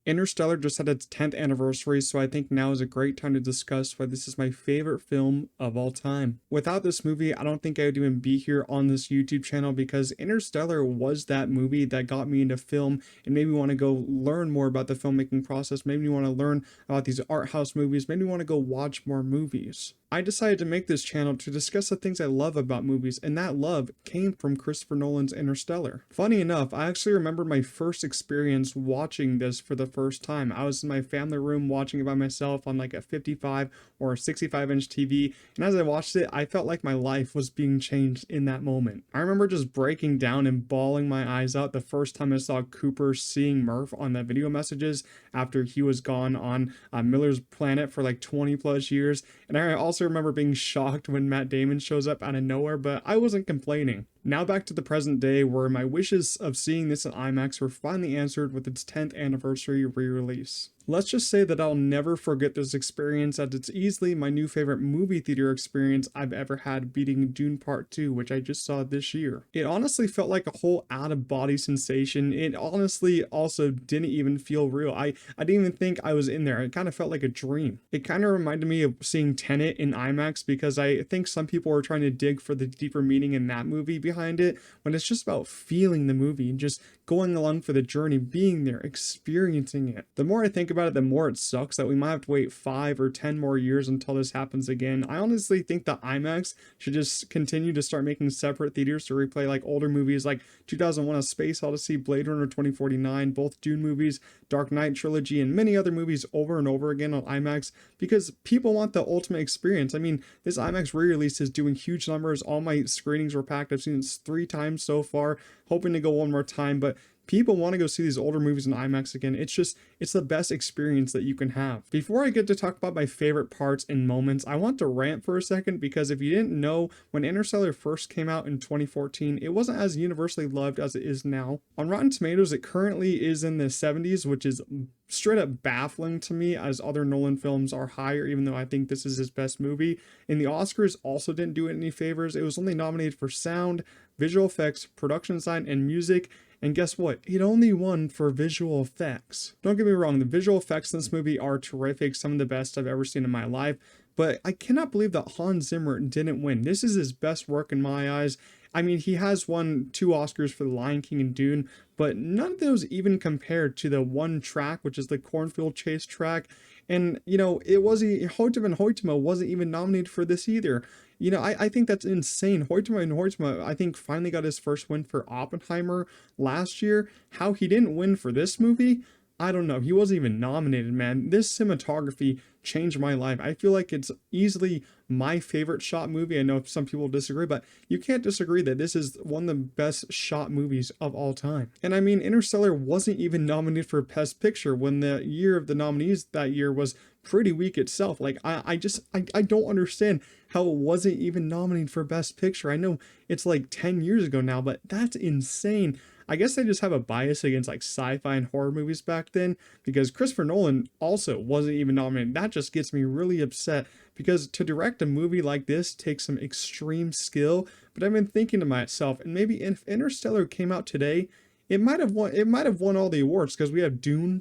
Interstellar just had its 10th anniversary, so I think now is a great time to discuss why this is my favorite film of all time. Without this movie, I don't think I would even be here on this YouTube channel because Interstellar was that movie that got me into film and made me want to go learn more about the filmmaking process, made me want to learn about these art house movies, made me want to go watch more movies. I decided to make this channel to discuss the things I love about movies, and that love came from Christopher Nolan's Interstellar. Funny enough, I actually remember my first experience watching this for the first time. I was in my family room watching it by myself on like a 55 or 65-inch TV, and as I watched it, I felt like my life was being changed in that moment. I remember just breaking down and bawling my eyes out the first time I saw Cooper seeing Murph on the video messages after he was gone on Miller's planet for like 20 plus years, and I also remember being shocked when Matt Damon shows up out of nowhere, but I wasn't complaining. Now back to the present day, where my wishes of seeing this in IMAX were finally answered with its 10th anniversary re-release. Let's just say that I'll never forget this experience, as it's easily my new favorite movie theater experience I've ever had, beating Dune Part 2, which I just saw this year. It honestly felt like a whole out-of-body sensation. It honestly also didn't even feel real. I didn't even think I was in there. It kind of felt like a dream. It kind of reminded me of seeing Tenet in IMAX, because I think some people are trying to dig for the deeper meaning in that movie behind it, when it's just about feeling the movie and just going along for the journey, being there, experiencing it. The more I think about it, the more it sucks that we might have to wait 5 or 10 more years until this happens again. I honestly think that IMAX should just continue to start making separate theaters to replay like older movies like 2001: A Space Odyssey, Blade Runner 2049, both Dune movies, Dark Knight trilogy, and many other movies over and over again on IMAX, because people want the ultimate experience. I mean, this IMAX re-release is doing huge numbers. All my screenings were packed. I've seen it 3 times so far, hoping to go one more time, but people want to go see these older movies in IMAX again. It's the best experience that you can have. Before I get to talk about my favorite parts and moments, I want to rant for a second, because if you didn't know, when Interstellar first came out in 2014, it wasn't as universally loved as it is now. On Rotten Tomatoes, it currently is in the 70s, which is straight up baffling to me, as other Nolan films are higher, even though I think this is his best movie. And the Oscars also didn't do it any favors. It was only nominated for sound, visual effects, production design, and music. And guess what? It only won for visual effects. Don't get me wrong, the visual effects in this movie are terrific, some of the best I've ever seen in my life, but I cannot believe that Hans Zimmer didn't win. This is his best work in my eyes. I mean, he has won 2 Oscars for The Lion King and Dune, but none of those even compared to the one track, which is the Cornfield Chase track. And, you know, it wasn't, Hoytema and Hoytema wasn't even nominated for this either. You know, I think that's insane. Hoytema and Hoytema, I think, finally got his first win for Oppenheimer last year. How he didn't win for this movie, I don't know. He wasn't even nominated, man. This cinematography changed my life. I feel like it's easily my favorite shot movie. I know some people disagree, but you can't disagree that this is one of the best shot movies of all time. And I mean, Interstellar wasn't even nominated for Best Picture when the year of the nominees that year was pretty weak itself. Like, I don't understand how it wasn't even nominated for Best Picture. I know it's like 10 years ago now, but that's insane. I guess I just have a bias against like sci-fi and horror movies back then, because Christopher Nolan also wasn't even nominated. That just gets me really upset, because to direct a movie like this takes some extreme skill. But I've been thinking to myself, and maybe if Interstellar came out today, it might have won all the awards, because we have Dune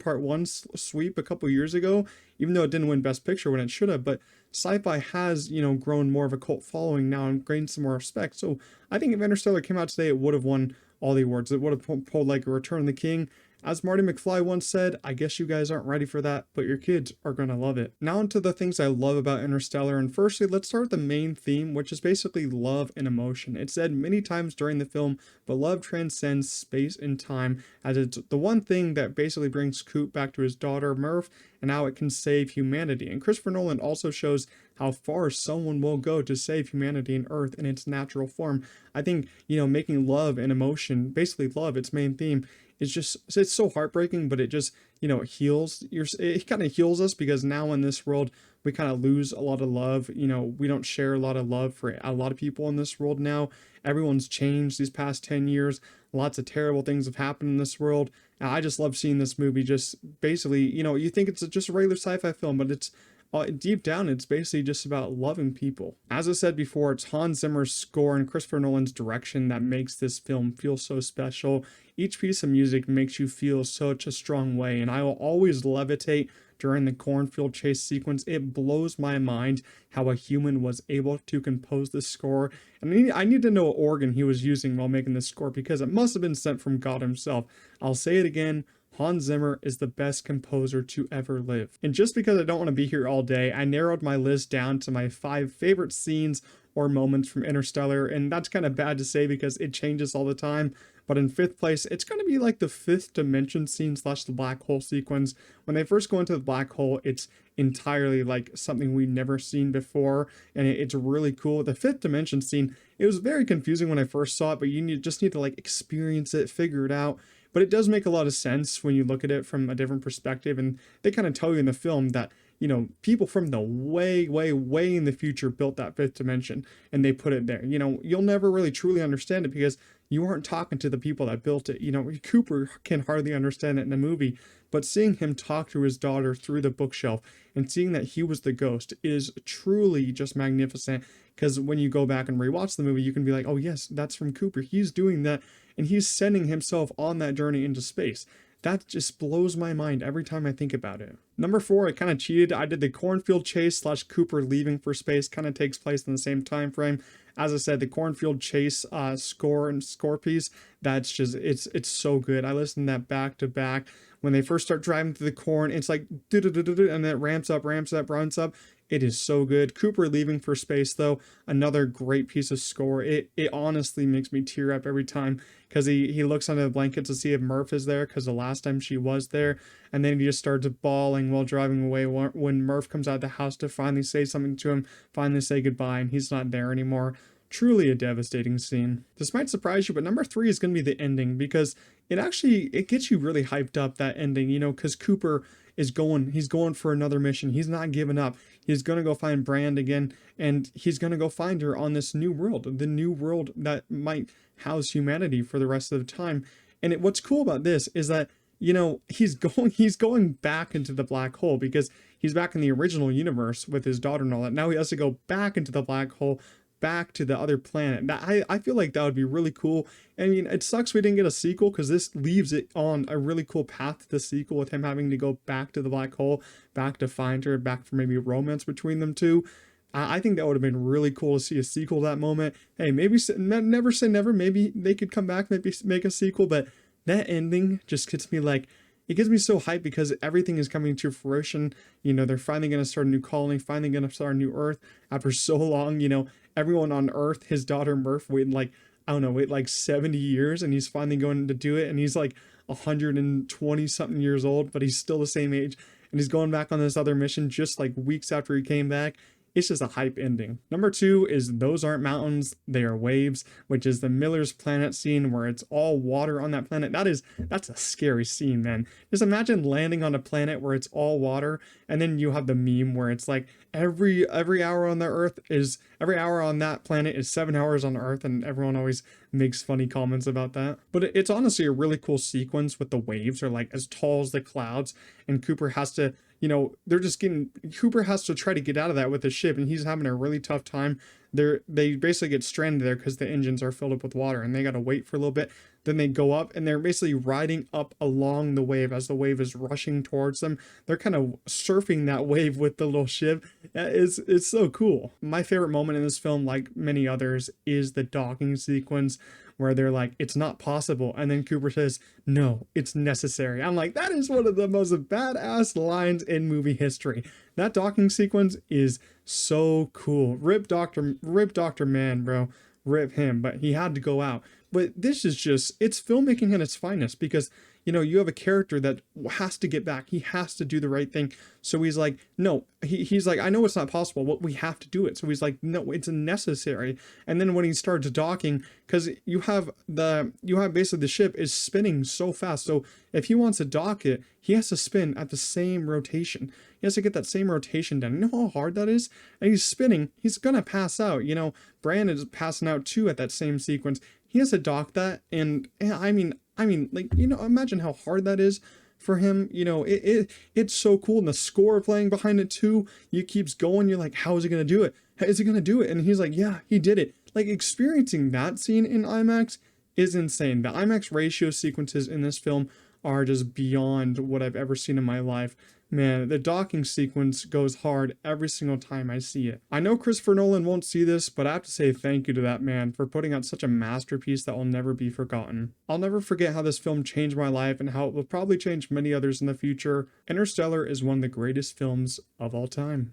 Part 1 sweep a couple years ago, even though it didn't win Best Picture when it should have. But sci-fi has, you know, grown more of a cult following now and gained some more respect. So I think if Interstellar came out today, it would have won all the awards. It would have pulled like a Return of the King. As Marty McFly once said, I guess you guys aren't ready for that, but your kids are gonna love it. Now into the things I love about Interstellar, and firstly, let's start with the main theme, which is basically love and emotion. It's said many times during the film, but love transcends space and time, as it's the one thing that basically brings Coop back to his daughter, Murph, and how it can save humanity. And Christopher Nolan also shows how far someone will go to save humanity and Earth in its natural form. I think, you know, making love and emotion, basically love, its main theme, it's so heartbreaking, but it just, you know, it kind of heals us, because now in this world we kind of lose a lot of love. You know, we don't share a lot of love for a lot of people in this world now. Everyone's changed these past 10 years. Lots of terrible things have happened in this world. And I just love seeing this movie just basically, you know, you think it's just a regular sci-fi film, but it's deep down, it's basically just about loving people. As I said before, it's Hans Zimmer's score and Christopher Nolan's direction that makes this film feel so special. Each piece of music makes you feel such a strong way, and I will always levitate during the cornfield chase sequence. It blows my mind how a human was able to compose this score. And I need to know what organ he was using while making this score, because it must have been sent from God himself. I'll say it again. Hans Zimmer is the best composer to ever live. And just because I don't want to be here all day, I narrowed my list down to my 5 favorite scenes or moments from Interstellar, and that's kind of bad to say because it changes all the time. But in 5th place, it's going to be like the fifth dimension scene slash the black hole sequence. When they first go into the black hole, it's entirely like something we've never seen before, and it's really cool. The fifth dimension scene, it was very confusing when I first saw it, but just need to like experience it, figure it out. But it does make a lot of sense when you look at it from a different perspective, and they kind of tell you in the film that, you know, people from the way, way, way in the future built that fifth dimension, and they put it there. You know, you'll never really truly understand it because you aren't talking to the people that built it. You know, Cooper can hardly understand it in the movie, but seeing him talk to his daughter through the bookshelf and seeing that he was the ghost is truly just magnificent. Because when you go back and rewatch the movie, you can be like, oh yes, that's from Cooper. He's doing that, and he's sending himself on that journey into space. That just blows my mind every time I think about it. Number 4, I kind of cheated. I did the cornfield chase slash Cooper leaving for space. Kind of takes place in the same time frame. As I said, the cornfield chase score piece, that's just, it's so good. I listened to that back to back. When they first start driving through the corn, it's like, and then it ramps up, runs up. It is so good. Cooper leaving for space, though, another great piece of score. It honestly makes me tear up every time, because he looks under the blanket to see if Murph is there, because the last time she was there, and then he just starts bawling while driving away when Murph comes out of the house to finally say something to him, finally say goodbye, and he's not there anymore. Truly a devastating scene. This might surprise you, but number 3 is going to be the ending, because it gets you really hyped up, that ending, you know, because Cooper he's going for another mission. He's not giving up. He's going to go find Brand again, and he's going to go find her on this new world, the new world that might house humanity for the rest of the time. And what's cool about this is that, you know, he's going back into the black hole, because he's back in the original universe with his daughter and all that. Now he has to go back into the black hole, back to the other planet. I feel like that would be really cool. I mean, it sucks we didn't get a sequel, because this leaves it on a really cool path to the sequel, with him having to go back to the black hole, back to find her, back for maybe romance between them two. I think that would have been really cool to see a sequel to that moment. Hey, maybe never say never. Maybe they could come back, maybe make a sequel, but that ending just gets me like, it gets me so hyped, because everything is coming to fruition. You know, they're finally going to start a new colony, finally going to start a new Earth after so long. You know, everyone on Earth, his daughter Murph waited like, I don't know, wait like 70 years, and he's finally going to do it. And he's like 120 something years old, but he's still the same age. And he's going back on this other mission just like weeks after he came back. It's just a hype ending. Number 2 is Those Aren't Mountains, They Are Waves, which is the Miller's Planet scene where it's all water on that planet. That's a scary scene, man. Just imagine landing on a planet where it's all water, and then you have the meme where it's like every hour on every hour on that planet is 7 hours on Earth, and everyone always makes funny comments about that. But it's honestly a really cool sequence with the waves are like as tall as the clouds, and Cooper has to, you know, Cooper has to try to get out of that with the ship, and he's having a really tough time. They basically get stranded there because the engines are filled up with water, and they got to wait for a little bit. Then they go up, and they're basically riding up along the wave as the wave is rushing towards them. They're kind of surfing that wave with the little ship. It's so cool. My favorite moment in this film, like many others, is the docking sequence, where they're like, it's not possible, and then Cooper says, no, it's necessary. I'm like, that is one of the most badass lines in movie history. That docking sequence is so cool. Rip Dr. Man, bro. Rip him, but he had to go out. But this is just, it's filmmaking at its finest, because, you know, you have a character that has to get back. He has to do the right thing. So he's like, no, he's like, I know it's not possible, but we have to do it. So he's like, no, it's necessary. And then when he starts docking, because you have basically the ship is spinning so fast. So if he wants to dock it, he has to spin at the same rotation. He has to get that same rotation done. You know how hard that is? And he's spinning. He's going to pass out. You know, Brandon is passing out too at that same sequence. He has to dock that. And I mean, like, you know, imagine how hard that is for him. You know, it's so cool. And the score playing behind it too, you keeps going. You're like, how is he gonna do it? How is he gonna do it? And he's like, yeah, he did it. Like experiencing that scene in IMAX is insane. The IMAX ratio sequences in this film are just beyond what I've ever seen in my life. Man, the docking sequence goes hard every single time I see it. I know Christopher Nolan won't see this, but I have to say thank you to that man for putting out such a masterpiece that will never be forgotten. I'll never forget how this film changed my life and how it will probably change many others in the future. Interstellar is one of the greatest films of all time.